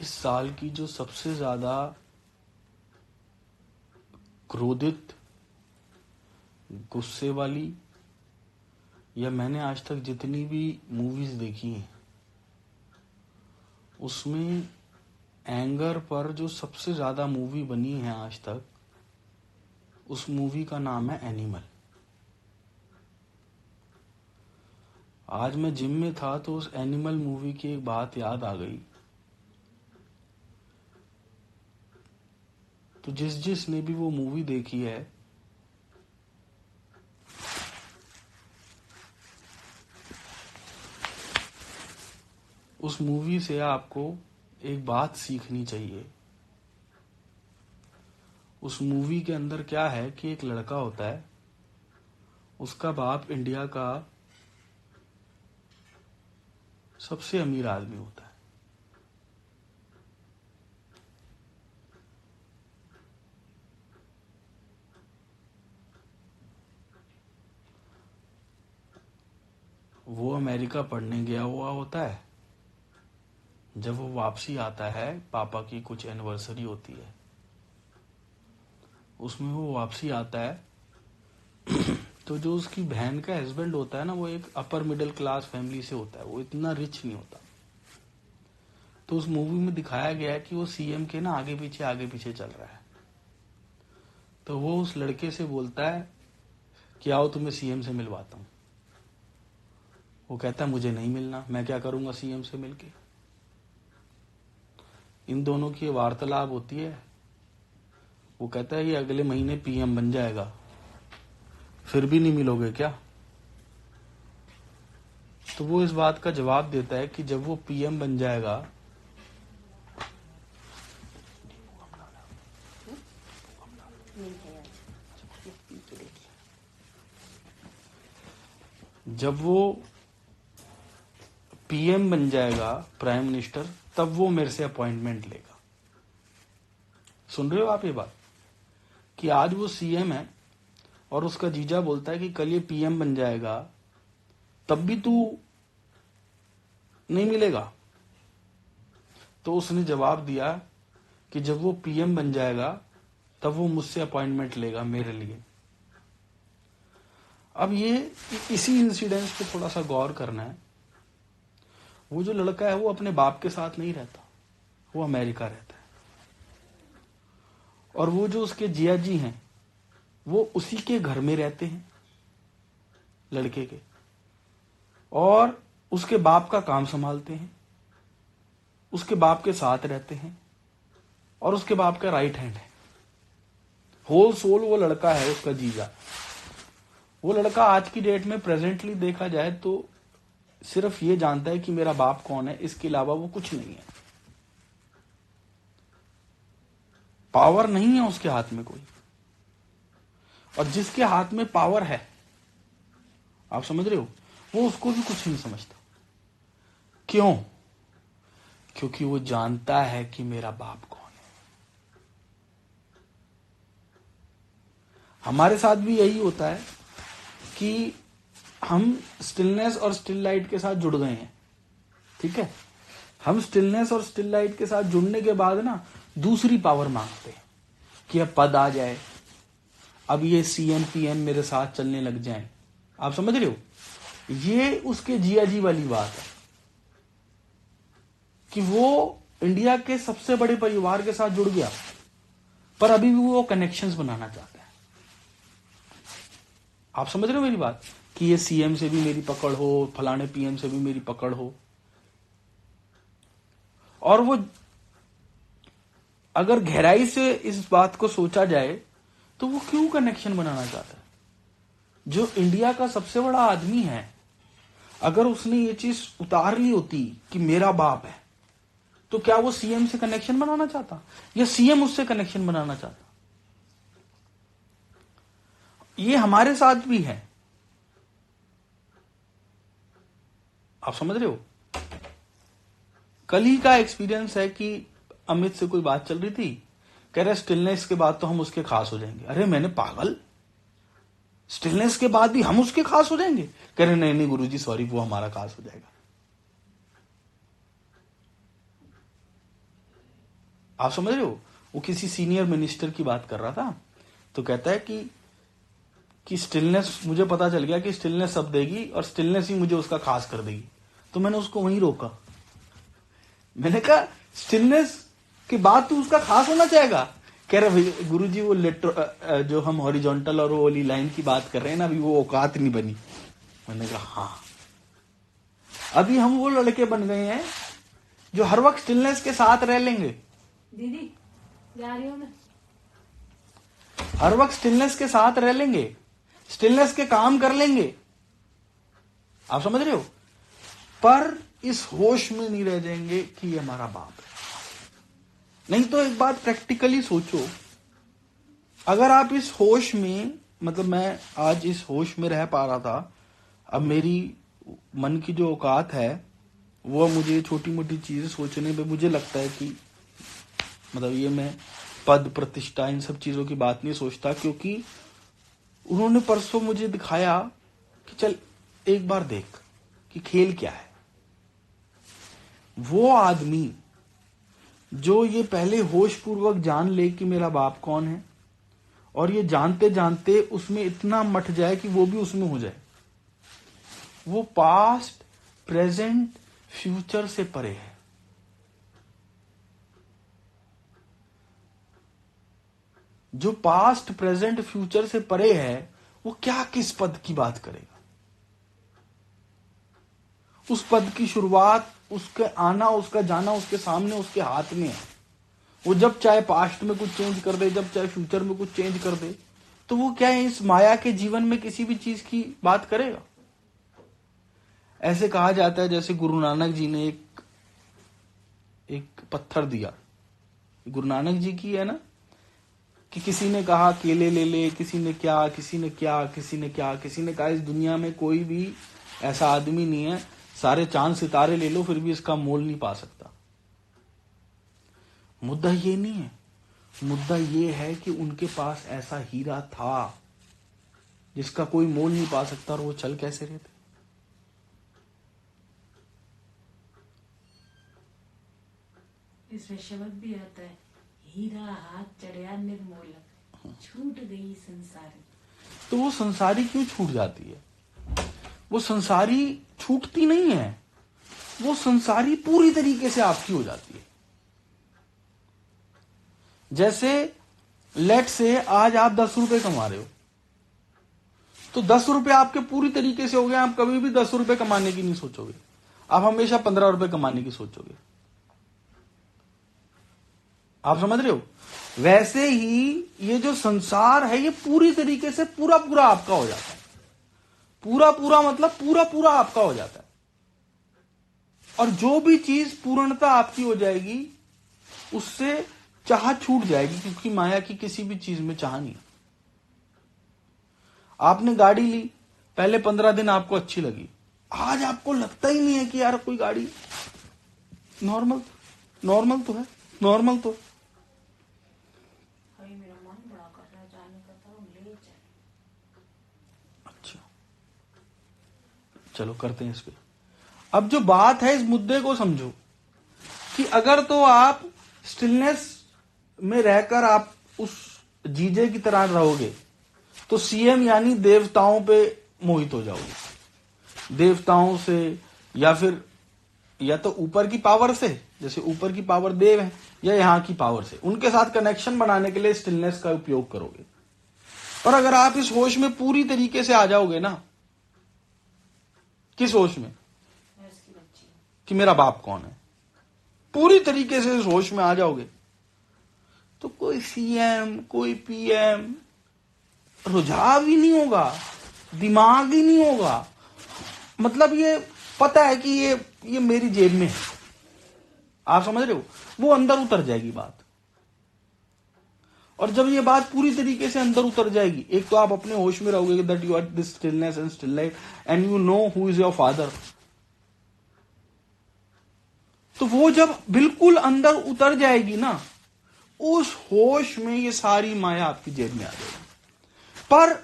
इस साल की जो सबसे ज्यादा क्रोधित, गुस्से वाली, या मैंने आज तक जितनी भी मूवीज देखी हैं उसमें एंगर पर जो सबसे ज्यादा मूवी बनी है आज तक, उस मूवी का नाम है एनिमल। आज मैं जिम में था तो उस एनिमल मूवी की एक बात याद आ गई। तो जिसने भी वो मूवी देखी है, उस मूवी से आपको एक बात सीखनी चाहिए। उस मूवी के अंदर क्या है कि एक लड़का होता है, उसका बाप इंडिया का सबसे अमीर आदमी होता है। वो अमेरिका पढ़ने गया हुआ होता है। जब वो वापसी आता है, पापा की कुछ एनिवर्सरी होती है, उसमें वो वापसी आता है तो जो उसकी बहन का हस्बैंड होता है ना, वो एक अपर मिडिल क्लास फैमिली से होता है, वो इतना रिच नहीं होता। तो उस मूवी में दिखाया गया है कि वो सीएम के ना आगे पीछे चल रहा है। तो वो उस लड़के से बोलता है कि आओ तुम्हें सीएम से मिलवाता हूं। वो कहता है मुझे नहीं मिलना, मैं क्या करूंगा सीएम से मिलके। इन दोनों की वार्तालाप होती है। वो कहता है ये अगले महीने पीएम बन जाएगा, फिर भी नहीं मिलोगे क्या? तो वो इस बात का जवाब देता है कि जब वो पीएम बन जाएगा, जब वो पीएम बन जाएगा, प्राइम मिनिस्टर, तब वो मेरे से अपॉइंटमेंट लेगा। सुन रहे हो आप ये बात? कि आज वो सीएम है और उसका जीजा बोलता है कि कल ये पीएम बन जाएगा, तब भी तू नहीं मिलेगा। तो उसने जवाब दिया कि जब वो पीएम बन जाएगा तब वो मुझसे अपॉइंटमेंट लेगा मेरे लिए। अब ये इसी इंसिडेंस पे थोड़ा सा गौर करना है। वो जो लड़का है वो अपने बाप के साथ नहीं रहता, वो अमेरिका रहता है। और वो जो उसके जिया जी हैं, वो उसी के घर में रहते हैं, लड़के के, और उसके बाप का काम संभालते हैं, उसके बाप के साथ रहते हैं, और उसके बाप का राइट हैंड है। होल सोल वो लड़का है, उसका जीजा। वो लड़का आज की डेट में प्रेजेंटली देखा जाए तो सिर्फ ये जानता है कि मेरा बाप कौन है, इसके अलावा वो कुछ नहीं है। पावर नहीं है उसके हाथ में कोई। और जिसके हाथ में पावर है, आप समझ रहे हो, वो उसको भी कुछ नहीं समझता। क्यों? क्योंकि वो जानता है कि मेरा बाप कौन है। हमारे साथ भी यही होता है कि हम स्टिलनेस और स्टिल लाइट के साथ जुड़ गए हैं, ठीक है। हम स्टिलनेस और स्टिल लाइट के साथ जुड़ने के बाद ना दूसरी पावर मांगते हैं कि अब पद आ जाए, अब ये सीएम पीएम मेरे साथ चलने लग जाएं। आप समझ रहे हो? ये उसके जिया जी वाली बात है कि वो इंडिया के सबसे बड़े परिवार के साथ जुड़ गया, पर अभी भी वो कनेक्शंस बनाना चाहता है। आप समझ रहे हो मेरी बात? कि ये सीएम से भी मेरी पकड़ हो, फलाने पीएम से भी मेरी पकड़ हो। और वो अगर गहराई से इस बात को सोचा जाए तो वो क्यों कनेक्शन बनाना चाहता है? जो इंडिया का सबसे बड़ा आदमी है, अगर उसने ये चीज उतार ली होती कि मेरा बाप है, तो क्या वो सीएम से कनेक्शन बनाना चाहता, या सीएम उससे कनेक्शन बनाना चाहता? ये हमारे साथ भी है। आप समझ रहे हो? कल ही का एक्सपीरियंस है कि अमित से कोई बात चल रही थी, कह रहे स्टिलनेस के बाद तो हम उसके खास हो जाएंगे। अरे मैंने, पागल, स्टिलनेस के बाद भी हम उसके खास हो जाएंगे? कह रहे नहीं नहीं गुरुजी सॉरी, वो हमारा खास हो जाएगा। आप समझ रहे हो? वो किसी सीनियर मिनिस्टर की बात कर रहा था, तो कहता है कि स्टिलनेस, मुझे पता चल गया कि स्टिलनेस सब देगी और स्टिलनेस ही मुझे उसका खास कर देगी। तो मैंने उसको वहीं रोका। मैंने कहा स्टिलनेस के बाद तू उसका खास होना चाहेगा? कह रहे गुरुजी वो जो हम हॉरिजॉन्टल और वो वाली लाइन की बात कर रहे हैं ना, अभी वो औकात नहीं बनी। मैंने कहा हाँ, अभी हम वो लड़के बन गए हैं जो हर वक्त स्टिलनेस के साथ रह लेंगे। दीदी जा रही हूँ मैं। हर वक्त स्टिलनेस के साथ रह लेंगे, स्टिलनेस के काम कर लेंगे। आप समझ रहे हो? पर इस होश में नहीं रह जाएंगे कि ये हमारा बाप है। नहीं तो एक बात प्रैक्टिकली सोचो, अगर आप इस होश में, मतलब मैं आज इस होश में रह पा रहा था, अब मेरी मन की जो औकात है वो मुझे छोटी मोटी चीजें सोचने पे मुझे लगता है कि मतलब ये मैं पद प्रतिष्ठा इन सब चीजों की बात नहीं सोचता, क्योंकि उन्होंने परसों मुझे दिखाया कि चल एक बार देख कि खेल क्या है। वो आदमी जो ये पहले होश पूर्वक जान ले कि मेरा बाप कौन है, और ये जानते जानते उसमें इतना मट जाए कि वो भी उसमें हो जाए, वो पास्ट प्रेजेंट फ्यूचर से परे है। जो पास्ट प्रेजेंट फ्यूचर से परे है वो क्या किस पद की बात करेगा? उस पद की शुरुआत, उसके आना, उसका जाना उसके सामने, उसके हाथ में है। वो जब चाहे पास्ट में कुछ चेंज कर दे, जब चाहे फ्यूचर में कुछ चेंज कर दे, तो वो क्या है, इस माया के जीवन में किसी भी चीज की बात करेगा? ऐसे कहा जाता है जैसे गुरु नानक जी ने एक पत्थर दिया। गुरु नानक जी की है ना, कि किसी ने कहा केले ले ले, किसी ने क्या, किसी ने क्या, किसी ने क्या, किसी ने कहा इस दुनिया में कोई भी ऐसा आदमी नहीं है, सारे चांद सितारे ले लो फिर भी इसका मोल नहीं पा सकता। मुद्दा ये नहीं है, मुद्दा ये है कि उनके पास ऐसा हीरा था जिसका कोई मोल नहीं पा सकता, और वो चल कैसे रहे थे? इसमें शब्द भी आता है, हीरा हाथ चढ़िया निर्मोलक, छूट गई संसारी। तो वो संसारी क्यों छूट जाती है? वो संसारी छूटती नहीं है, वो संसारी पूरी तरीके से आपकी हो जाती है। जैसे लेट से आज आप 10 रुपए कमा रहे हो, तो 10 रुपए आपके पूरी तरीके से हो गए, आप कभी भी 10 रुपए कमाने की नहीं सोचोगे, आप हमेशा 15 रुपए कमाने की सोचोगे। आप समझ रहे हो? वैसे ही ये जो संसार है ये पूरी तरीके से पूरा पूरा आपका हो जाता है। पूरा पूरा मतलब पूरा पूरा आपका हो जाता है, और जो भी चीज पूर्णता आपकी हो जाएगी उससे चाह छूट जाएगी, क्योंकि माया की किसी भी चीज में चाह नहीं। आपने गाड़ी ली, पहले 15 दिन आपको अच्छी लगी, आज आपको लगता ही नहीं है कि यार कोई गाड़ी नॉर्मल तो है, नॉर्मल तो। मेरा मन बड़ा कर रहा है जाने का, तो ले चल। अच्छा चलो करते हैं इस पे। अब जो बात है, इस मुद्दे को समझो कि अगर तो आप स्टिलनेस में रहकर आप उस जीजे की तरह रहोगे तो सीएम यानी देवताओं पे मोहित हो जाओगे। देवताओं से या फिर या तो ऊपर की पावर से, जैसे ऊपर की पावर देव है, या यहां की पावर से, उनके साथ कनेक्शन बनाने के लिए स्टिलनेस का उपयोग करोगे। पर अगर आप इस होश में पूरी तरीके से आ जाओगे ना, किस होश में? कि मेरा बाप कौन है, पूरी तरीके से इस होश में आ जाओगे, तो कोई सीएम कोई पीएम रुझाव ही नहीं होगा, दिमाग ही नहीं होगा। मतलब ये पता है कि ये मेरी जेब में है। आप समझ रहे हो? वो अंदर उतर जाएगी बात, और जब ये बात पूरी तरीके से अंदर उतर जाएगी, एक तो आप अपने होश में रहोगे that you are this stillness and still life and you know who is your father. तो वो जब बिल्कुल अंदर उतर जाएगी ना, उस होश में ये सारी माया आपकी जेब में आ जाएगी। पर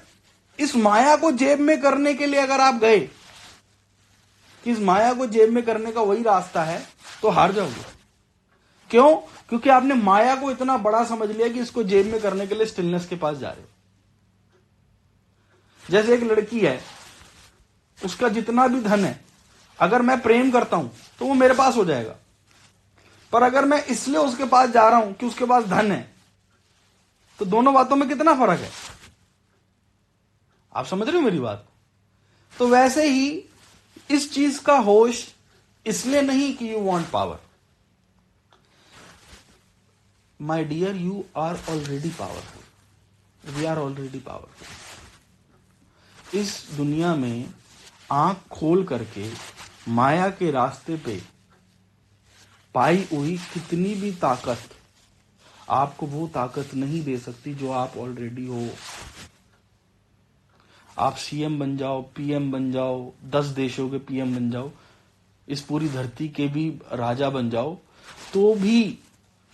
इस माया को जेब में करने के लिए अगर आप गए कि इस माया को जेब में करने का वही रास्ता है, तो हार जाओगे। क्यों? क्योंकि आपने माया को इतना बड़ा समझ लिया कि इसको जेब में करने के लिए स्टिलनेस के पास जा रहे हो। जैसे एक लड़की है, उसका जितना भी धन है, अगर मैं प्रेम करता हूं तो वो मेरे पास हो जाएगा, पर अगर मैं इसलिए उसके पास जा रहा हूं कि उसके पास धन है, तो दोनों बातों में कितना फर्क है? आप समझ रहे हो मेरी बात? तो वैसे ही इस चीज का होश इसलिए नहीं कि you want power. My dear, you are already powerful, we are already powerful. इस दुनिया में आंख खोल करके माया के रास्ते पे पाई हुई कितनी भी ताकत आपको वो ताकत नहीं दे सकती जो आप ऑलरेडी हो। आप सीएम बन जाओ, पीएम बन जाओ, 10 देशों के पीएम बन जाओ, इस पूरी धरती के भी राजा बन जाओ, तो भी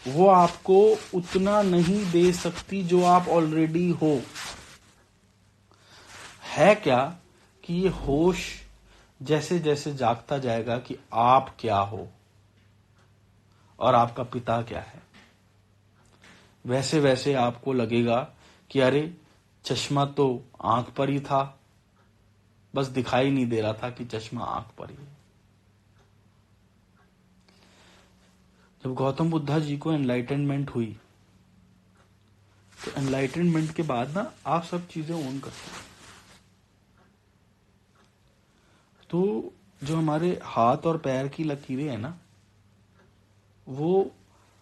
वो आपको उतना नहीं दे सकती जो आप ऑलरेडी हो। है क्या कि ये होश जैसे जैसे जागता जाएगा कि आप क्या हो और आपका पिता क्या है, वैसे वैसे आपको लगेगा कि अरे चश्मा तो आंख पर ही था, बस दिखाई नहीं दे रहा था कि चश्मा आंख पर ही है। जब गौतम बुद्धा जी को एनलाइटनमेंट हुई, तो एनलाइटनमेंट के बाद ना आप सब चीजें ओन करते हैं। तो जो हमारे हाथ और पैर की लकीरें हैं ना, वो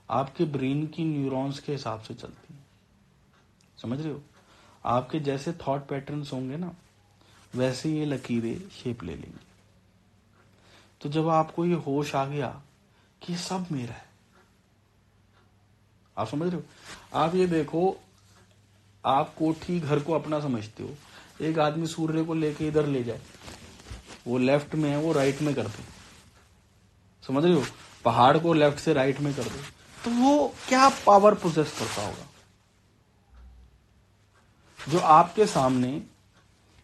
आपके ब्रेन की न्यूरॉन्स के हिसाब से चलती हैं। समझ रहे हो? आपके जैसे थॉट पैटर्न्स होंगे ना, वैसे ये लकीरें शेप ले लेंगी। तो जब आपको ये होश आ गया कि ये सब मेरा है, आप समझ रहे हो? आप ये देखो, आप कोठी घर को अपना समझते हो, एक आदमी सूर्य को लेके इधर ले जाए, वो लेफ्ट में है, वो राइट में कर दे, समझ रहे हो? पहाड़ को लेफ्ट से राइट में कर दे, तो वो क्या पावर पोजेस करता होगा? जो आपके सामने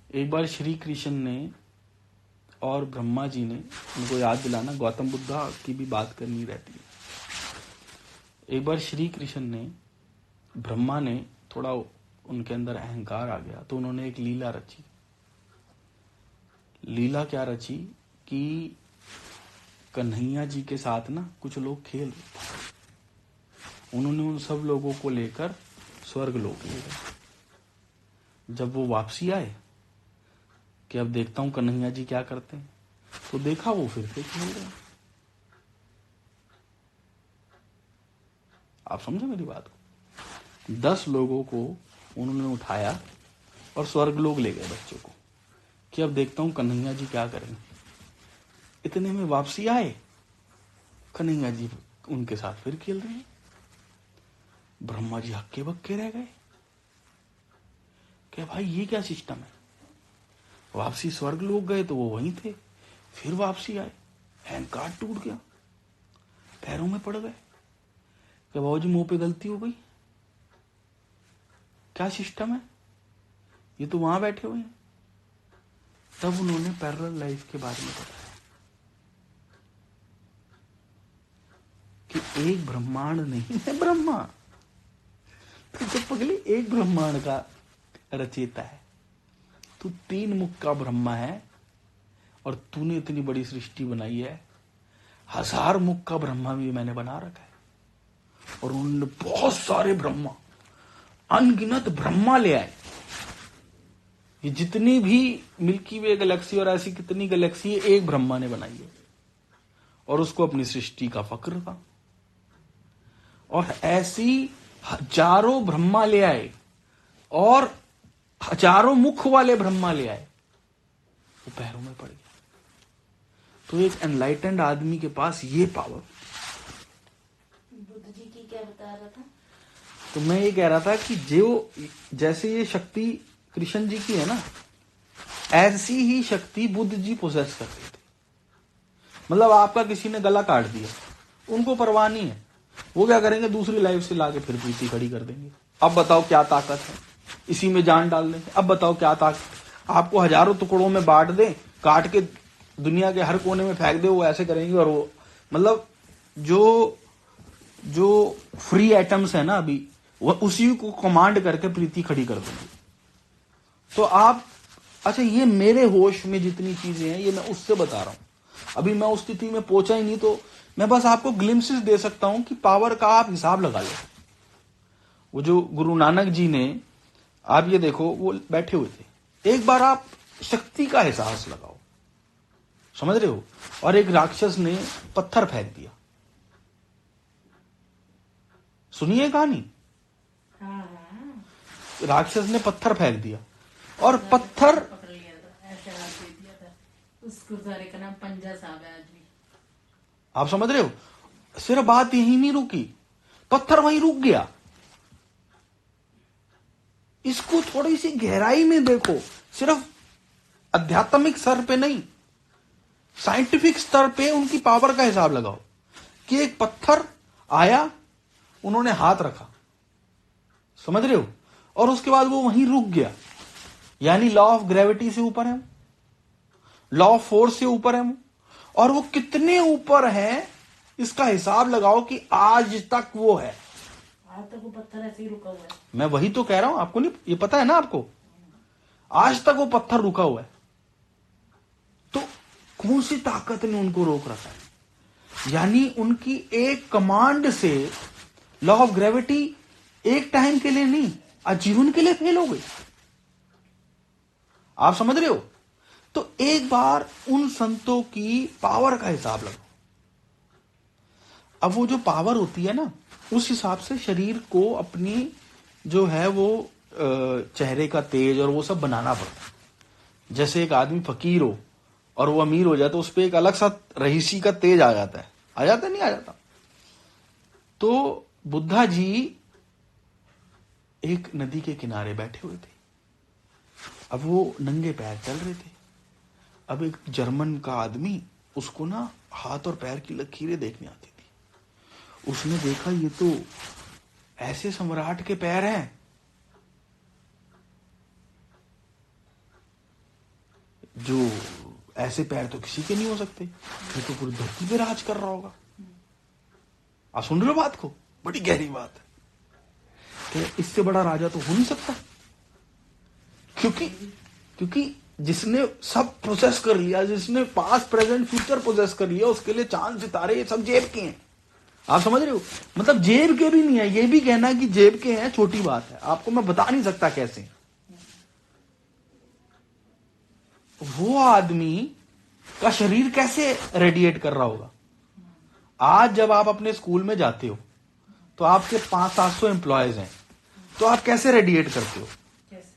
एक बार श्री कृष्ण ने और ब्रह्मा जी ने, उनको याद दिलाना, गौतम बुद्धा की भी बात करनी रहती है। एक बार श्री कृष्ण ने, ब्रह्मा ने थोड़ा उनके अंदर अहंकार आ गया, तो उन्होंने एक लीला रची। लीला क्या रची कि कन्हैया जी के साथ ना कुछ लोग खेल रहे थे, उन्होंने उन सब लोगों को लेकर स्वर्ग लोक ले गए। जब वो वापसी आए कि अब देखता हूं कन्हैया जी क्या करते हैं, तो देखा वो फिर से खेल रहे हैं। आप समझे मेरी बात को? 10 लोगों को उन्होंने उठाया और स्वर्ग लोग ले गए बच्चों को, कि अब देखता हूं कन्हैया जी क्या करेंगे। इतने में वापसी आए, कन्हैया जी उनके साथ फिर खेल रहे हैं। ब्रह्मा जी हक्के बक्के रह गए कि भाई ये क्या सिस्टम है? वापसी स्वर्ग लोग गए तो वो वहीं थे, फिर वापसी आए, अहंकार टूट गया, पैरों में पड़ गए कि बाबू जी मुंह पे गलती हो गई, क्या सिस्टम है, ये तो वहां बैठे हुए हैं। तब उन्होंने पैरेलल लाइफ के बारे में बताया कि एक ब्रह्मांड नहीं है ब्रह्मा, तो पगली एक ब्रह्मांड का रचयिता है, तू 3 मुख का ब्रह्मा है, और तूने इतनी बड़ी सृष्टि बनाई है, 1000 मुख का ब्रह्मा भी मैंने बना रखा है, और उन्होंने बहुत सारे ब्रह्मा, अनगिनत ब्रह्मा ले आए। ये जितनी भी मिल्की वे गैलेक्सी और ऐसी कितनी गैलेक्सी है, एक ब्रह्मा ने बनाई है, और उसको अपनी सृष्टि का फक्र था। और ऐसी हजारों ब्रह्मा ले आए, और हजारों मुख वाले ब्रह्मा ले आए, वो पैरों में पड़ गया। तो एक एनलाइटेंड आदमी के पास ये पावर। बुद्ध जी की क्या बता रहा था? तो मैं ये कह रहा था कि जो जैसे ये शक्ति कृष्ण जी की है ना, ऐसी ही शक्ति बुद्ध जी पोसेस करते थे। मतलब आपका किसी ने गला काट दिया, उनको परवाह नहीं है, वो क्या करेंगे, दूसरी लाइफ से लाके फिर पीछे खड़ी कर देंगे। अब बताओ क्या ताकत है, इसी में जान डाल दें। अब बताओ क्या ताकत, आपको हजारों टुकड़ों में बांट दें, काट के दुनिया के हर कोने में फेंक दे, वो ऐसे करेंगे। और वो मतलब जो जो फ्री एटम्स है ना अभी, वह उसी को कमांड करके प्रीति खड़ी कर दूंगी। तो आप, अच्छा ये मेरे होश में जितनी चीजें हैं ये मैं उससे बता रहा हूं। अभी मैं उस स्थिति में पहुंचा ही नहीं, तो मैं बस आपको ग्लिम्सेस दे सकता हूं कि पावर का आप हिसाब लगा लो। वो जो गुरु नानक जी ने, आप ये देखो वो बैठे हुए थे, एक बार आप शक्ति का एहसास लगाओ, समझ रहे हो। और एक राक्षस ने पत्थर फेंक दिया, सुनिए कहानी। हाँ हाँ, राक्षस ने पत्थर फेंक दिया और पत्थर, पकड़ लिया था, ऐसे हाथ दे दिया था। उस गुरुद्वारे का नाम पंजा साहब है आज भी। आप समझ रहे हो। सिर्फ बात यही नहीं रुकी, पत्थर वहीं रुक गया। इसको थोड़ी सी गहराई में देखो, सिर्फ आध्यात्मिक स्तर पे नहीं, साइंटिफिक स्तर पे उनकी पावर का हिसाब लगाओ कि एक पत्थर आया, उन्होंने हाथ रखा, समझ रहे हो, और उसके बाद वो वहीं रुक गया। यानी लॉ ऑफ ग्रेविटी से ऊपर है, लॉ ऑफ फोर्स से ऊपर है, और वो कितने ऊपर है इसका हिसाब लगाओ कि आज तक वो है। आज तक वो पत्थर ऐसे ही रुका हुआ है। मैं वही तो कह रहा हूं, आपको नहीं ये पता है ना आपको, आज तक वो पत्थर रुका हुआ है। तो कौन सी ताकत ने उनको रोक रखा है। यानी उनकी एक कमांड से लॉ ऑफ ग्रेविटी एक टाइम के लिए नहीं, आजीवन के लिए फेल हो गई। आप समझ रहे हो। तो एक बार उन संतों की पावर का हिसाब लगाओ। अब वो जो पावर होती है ना, उस हिसाब से शरीर को अपनी जो है वो चेहरे का तेज और वो सब बनाना पड़ता है। जैसे एक आदमी फकीर हो और वो अमीर हो जाए तो उस पर एक अलग सा रहीसी का तेज आ जाता है, आ जाता है नहीं आ जाता। तो बुद्धा जी एक नदी के किनारे बैठे हुए थे, अब वो नंगे पैर चल रहे थे। अब एक जर्मन का आदमी, उसको ना हाथ और पैर की लकीरें देखने आती थी। उसने देखा ये तो ऐसे सम्राट के पैर हैं, जो ऐसे पैर तो किसी के नहीं हो सकते, ये तो पूरी धरती पे राज कर रहा होगा। आप सुन रहे हो बात को, बड़ी गहरी बात है कि इससे बड़ा राजा तो हो नहीं सकता। क्योंकि जिसने सब प्रोसेस कर लिया, जिसने पास्ट प्रेजेंट फ्यूचर प्रोसेस कर लिया, उसके लिए चांद सितारे ये सब जेब के हैं। आप समझ रहे हो, मतलब जेब के भी नहीं है, ये भी कहना कि जेब के हैं छोटी बात है, आपको मैं बता नहीं सकता कैसे। वो आदमी का शरीर कैसे रेडिएट कर रहा होगा। आज जब आप अपने स्कूल में जाते हो तो आपके 500-700 एम्प्लॉयज हैं, तो आप कैसे रेडिएट करते हो। कैसे?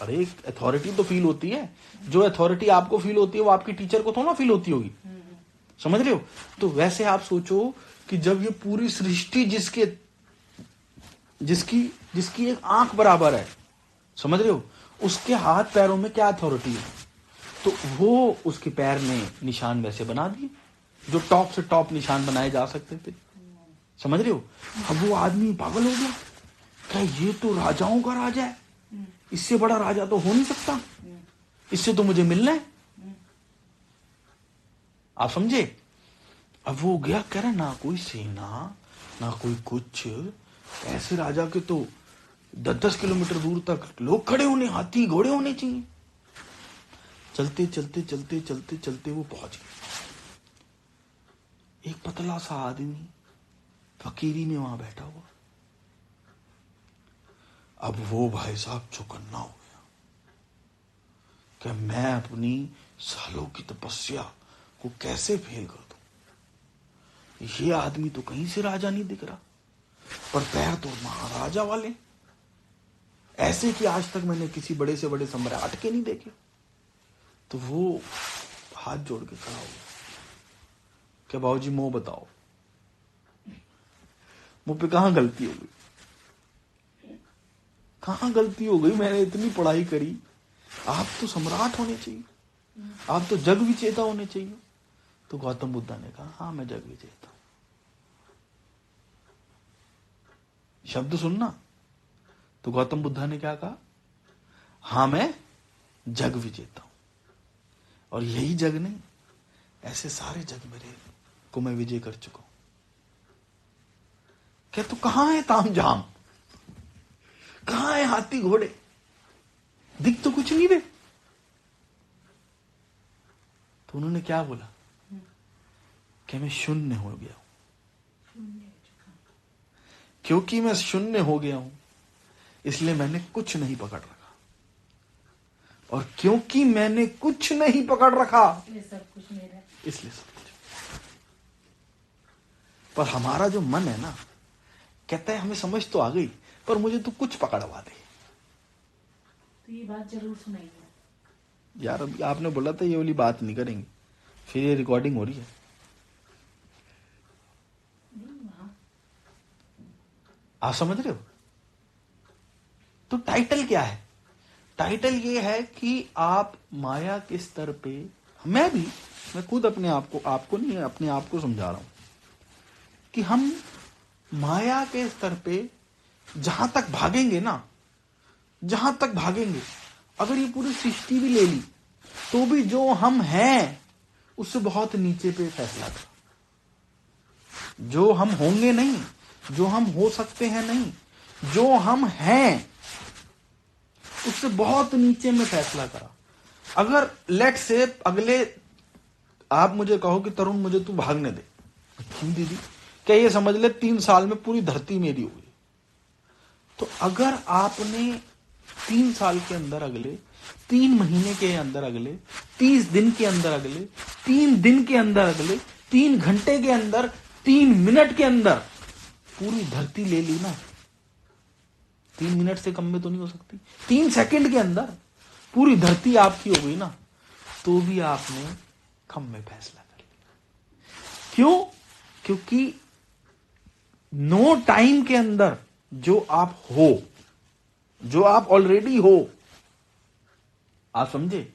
अरे एक अथॉरिटी तो फील होती है, जो अथॉरिटी आपको फील होती है वो आपकी टीचर को थोड़ा फील होती होगी। समझ रहे हो। तो वैसे आप सोचो कि जब ये पूरी सृष्टि जिसकी एक आंख बराबर है, समझ रहे हो, उसके हाथ पैरों में क्या अथॉरिटी है। तो वो उसके पैर में निशान वैसे बना दिए जो टॉप से टॉप निशान बनाए जा सकते थे। समझ रहे हो। अब वो आदमी पागल हो गया, क्या ये तो राजाओं का राजा है, इससे बड़ा राजा तो हो नहीं सकता, इससे तो मुझे मिलना है। आप समझे। अब वो गया, कह रहा ना कोई सेना ना कोई कुछ, ऐसे राजा के तो 10-10 किलोमीटर दूर तक लोग खड़े होने, हाथी घोड़े होने चाहिए। चलते चलते चलते चलते चलते वो पहुंच गए। एक पतला सा आदमी फकीरी में वहां बैठा हुआ। अब वो भाई साहब चौकन्ना हो गया कि मैं अपनी सालों की तपस्या को कैसे फेल कर दूं। ये आदमी तो कहीं से राजा नहीं दिख रहा, पर पैर तो महाराजा वाले, ऐसे कि आज तक मैंने किसी बड़े से बड़े सम्राट के नहीं देखे। तो वो हाथ जोड़ के खड़ा हो गया, क्या बाबूजी मोह बताओ, मुझ पे कहां गलती हो गई, कहां गलती हो गई। मैंने इतनी पढ़ाई करी, आप तो सम्राट होने चाहिए, आप तो जग विजेता होने चाहिए। तो गौतम बुद्धा ने कहा हाँ मैं जग विजेता हूं। शब्द सुनना। तो गौतम बुद्धा ने क्या कहा, हाँ मैं जग विजेता हूं, और यही जग नहीं, ऐसे सारे जग मेरे को मैं विजय कर चुका हूं। क्या तो कहां है तामझाम, कहां है हाथी घोड़े, दिख तो कुछ नहीं रहे। तो उन्होंने क्या बोला कि मैं शून्य हो गया हूं। क्योंकि मैं शून्य हो गया हूं इसलिए मैंने कुछ नहीं पकड़ रखा, और क्योंकि मैंने कुछ नहीं पकड़ रखा इसलिए सब कुछ मेरा है। इसलिए सब कुछ। पर हमारा जो मन है ना, कहता है हमें समझ तो आ गई पर मुझे तो कुछ पकड़वा दे। तो ये बात जरूर सुनाइए। यार अभी आपने बोला था ये वाली बात नहीं करेंगे, फिर ये रिकॉर्डिंग हो रही है। नहीं वहां आप समझ रहे हो? तो टाइटल क्या है? टाइटल ये है कि आप माया के स्तर पे, मैं खुद अपने आप को, आपको नहीं, अपने आप को समझा रहा हूं कि हम माया के स्तर पे जहां तक भागेंगे ना, जहां तक भागेंगे, अगर ये पूरी सृष्टि भी ले ली तो भी जो हम हैं उससे बहुत नीचे पे फैसला कर। जो हम होंगे नहीं, जो हम हो सकते हैं नहीं, जो हम हैं उससे बहुत नीचे में फैसला करा। अगर लेट से अगले, आप मुझे कहो कि तरुण मुझे तू भागने दे, क्यों दीदी, क्या ये समझ ले 3 साल में पूरी धरती मेरी हो गई। तो अगर आपने 3 साल के अंदर, अगले 3 महीने के अंदर, अगले 30 दिन के अंदर, अगले 3 दिन के अंदर, अगले 3 घंटे के अंदर, 3 मिनट के अंदर पूरी धरती ले ली ना, 3 मिनट से कम में तो नहीं हो सकती, 3 सेकंड के अंदर पूरी धरती आपकी हो गई ना, तो भी आपने कम में फैसला कर लिया। क्यों? क्योंकि नो टाइम के अंदर जो आप हो, जो आप ऑलरेडी हो, आप समझे,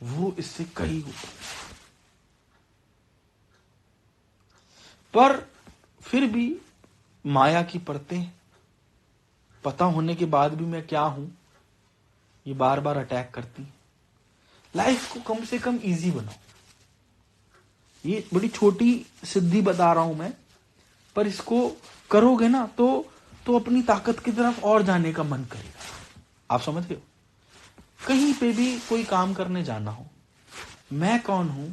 वो इससे कहीं ऊपर। पर फिर भी माया की परतें पता होने के बाद भी मैं क्या हूं, ये बार बार अटैक करती है। लाइफ को कम से कम इजी बनाओ। ये बड़ी छोटी सिद्धि बता रहा हूं मैं, पर इसको करोगे ना तो अपनी ताकत की तरफ और जाने का मन करेगा। आप समझ रहे हो? कहीं पे भी कोई काम करने जाना हो, मैं कौन हूं,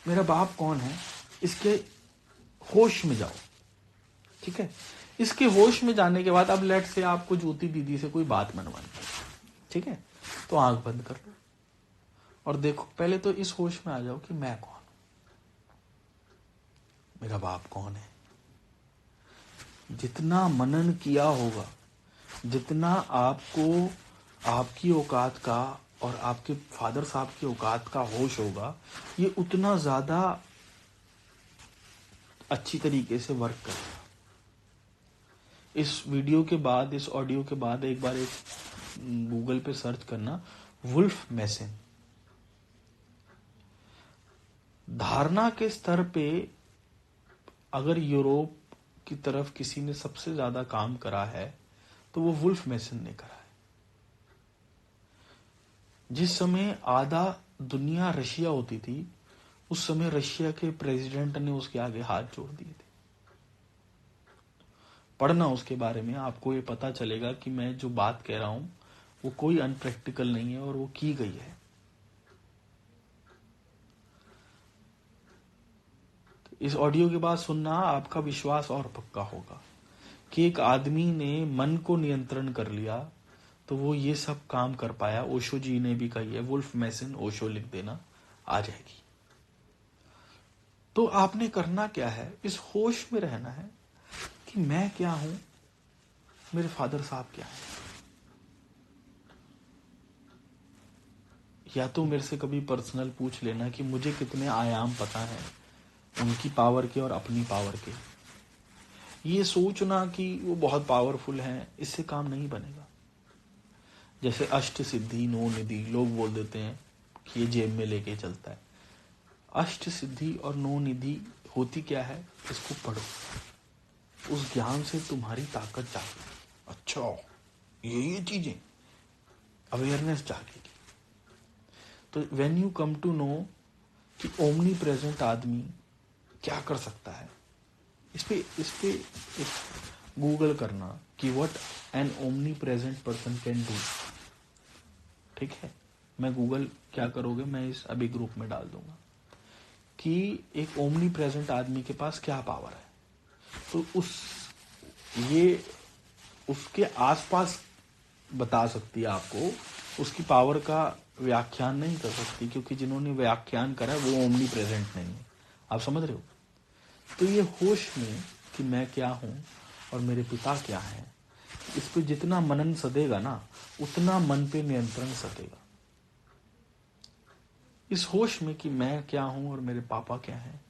मेरा बाप कौन है, इसके होश में जाओ। ठीक है? इसके होश में जाने के बाद अब लेट से आपको ज्योति दीदी से कोई बात मनवानी है, ठीक है, तो आंख बंद कर लो और देखो, पहले तो इस होश में आ जाओ कि मैं कौन हूं, मेरा बाप कौन है। जितना मनन किया होगा, जितना आपको आपकी औकात का और आपके फादर साहब की औकात का होश होगा, ये उतना ज्यादा अच्छी तरीके से वर्क करेगा। इस वीडियो के बाद, इस ऑडियो के बाद एक बार गूगल पे सर्च करना वुल्फ मैसन। धारणा के स्तर पे अगर यूरोप की तरफ किसी ने सबसे ज्यादा काम करा है तो वो वुल्फ मैसन ने करा है। जिस समय आधा दुनिया रशिया होती थी, उस समय रशिया के प्रेसिडेंट ने उसके आगे हाथ जोड़ दिए थे। पढ़ना उसके बारे में, आपको ये पता चलेगा कि मैं जो बात कह रहा हूं वो कोई अनप्रैक्टिकल नहीं है और वो की गई है। इस ऑडियो के बाद सुनना, आपका विश्वास और पक्का होगा कि एक आदमी ने मन को नियंत्रण कर लिया तो वो ये सब काम कर पाया। ओशो जी ने भी कही है, वुल्फ मैसन, ओशो लिख देना, आ जाएगी। तो आपने करना क्या है, इस होश में रहना है कि मैं क्या हूं, मेरे फादर साहब क्या है। या तो मेरे से कभी पर्सनल पूछ लेना कि मुझे कितने आयाम पता है उनकी पावर के और अपनी पावर के। ये सोचना कि वो बहुत पावरफुल हैं, इससे काम नहीं बनेगा। जैसे अष्ट सिद्धि, 9 निधि, लोग बोल देते हैं कि ये जेब में लेके चलता है। अष्ट सिद्धि और 9 निधि होती क्या है, इसको पढ़ो, उस ज्ञान से तुम्हारी ताकत जागेगी। अच्छा, ये चीजें, अवेयरनेस जागेगी। तो when you come to know कि ओमनी प्रेजेंट आदमी क्या कर सकता है, इस पे गूगल करना कि what an omni present person can do. ठीक है, मैं गूगल क्या करोगे, मैं इस अभी ग्रुप में डाल दूंगा कि एक ओमनी प्रेजेंट आदमी के पास क्या पावर है। तो ये उसके आसपास बता सकती है आपको, उसकी पावर का व्याख्यान नहीं कर सकती, क्योंकि जिन्होंने व्याख्यान करा वो ओमनी प्रेजेंट नहीं है। आप समझ रहे हो? तो ये होश में कि मैं क्या हूं और मेरे पिता क्या हैं, इस पे जितना मनन सदेगा ना, उतना मन पे नियंत्रण सदेगा। इस होश में कि मैं क्या हूं और मेरे पापा क्या हैं।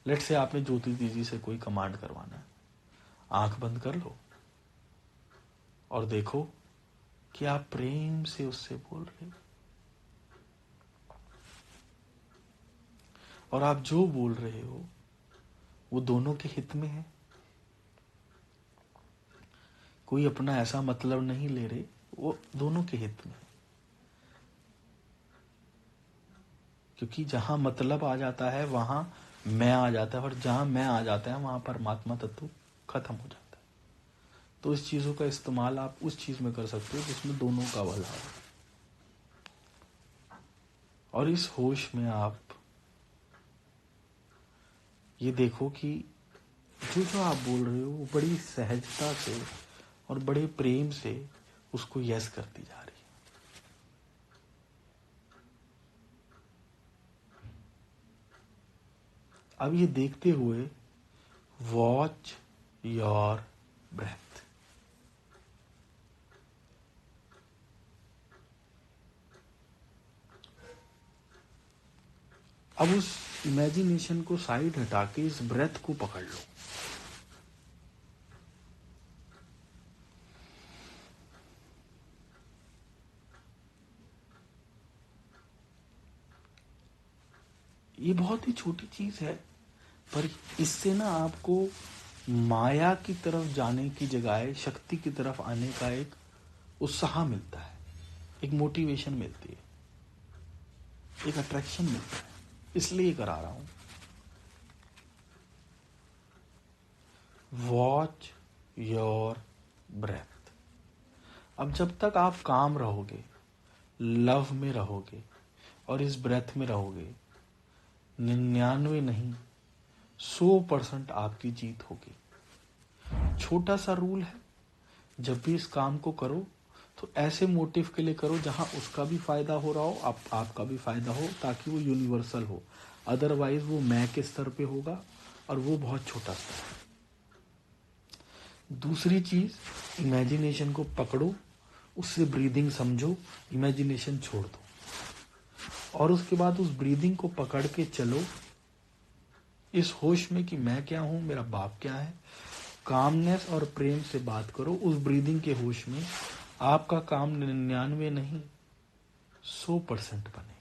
लेट से आपने ज्योति दीदी से कोई कमांड करवाना है, आंख बंद कर लो और देखो कि आप प्रेम से उससे बोल रहे हो, और आप जो बोल रहे हो वो दोनों के हित में है। कोई अपना ऐसा मतलब नहीं ले रहे, वो दोनों के हित में है। क्योंकि जहां मतलब आ जाता है वहां मैं आ जाता है, और जहां मैं आ जाता है वहां परमात्मा तत्व खत्म हो जाता है। तो इस चीजों का इस्तेमाल आप उस चीज में कर सकते हो जिसमें दोनों का भला हो। और इस होश में आप ये देखो कि जो आप बोल रहे हो वो बड़ी सहजता से और बड़े प्रेम से उसको यस करती जा रही है। अब ये देखते हुए वॉच योर ब्रेथ। अब उस इमेजिनेशन को साइड हटा के इस ब्रेथ को पकड़ लो। ये बहुत ही छोटी चीज है, पर इससे ना आपको माया की तरफ जाने की जगह शक्ति की तरफ आने का एक उत्साह मिलता है, एक मोटिवेशन मिलती है, एक अट्रैक्शन मिलता है। इसलिए करा रहा हूं। Watch your breath. अब जब तक आप काम रहोगे, लव में रहोगे और इस ब्रेथ में रहोगे, 99 नहीं 100% आपकी जीत होगी। छोटा सा रूल है, जब भी इस काम को करो तो ऐसे मोटिव के लिए करो जहां उसका भी फायदा हो रहा हो, आपका भी फायदा हो, ताकि वो यूनिवर्सल हो। अदरवाइज वो मैं के स्तर पे होगा और वो बहुत छोटा स्तर है। दूसरी चीज, इमेजिनेशन को पकड़ो, उससे ब्रीदिंग समझो, इमेजिनेशन छोड़ दो, और उसके बाद उस ब्रीदिंग को पकड़ के चलो इस होश में कि मैं क्या हूं, मेरा बाप क्या है। कामनेस और प्रेम से बात करो उस ब्रीदिंग के होश में। आपका काम 99 नहीं 100% बने।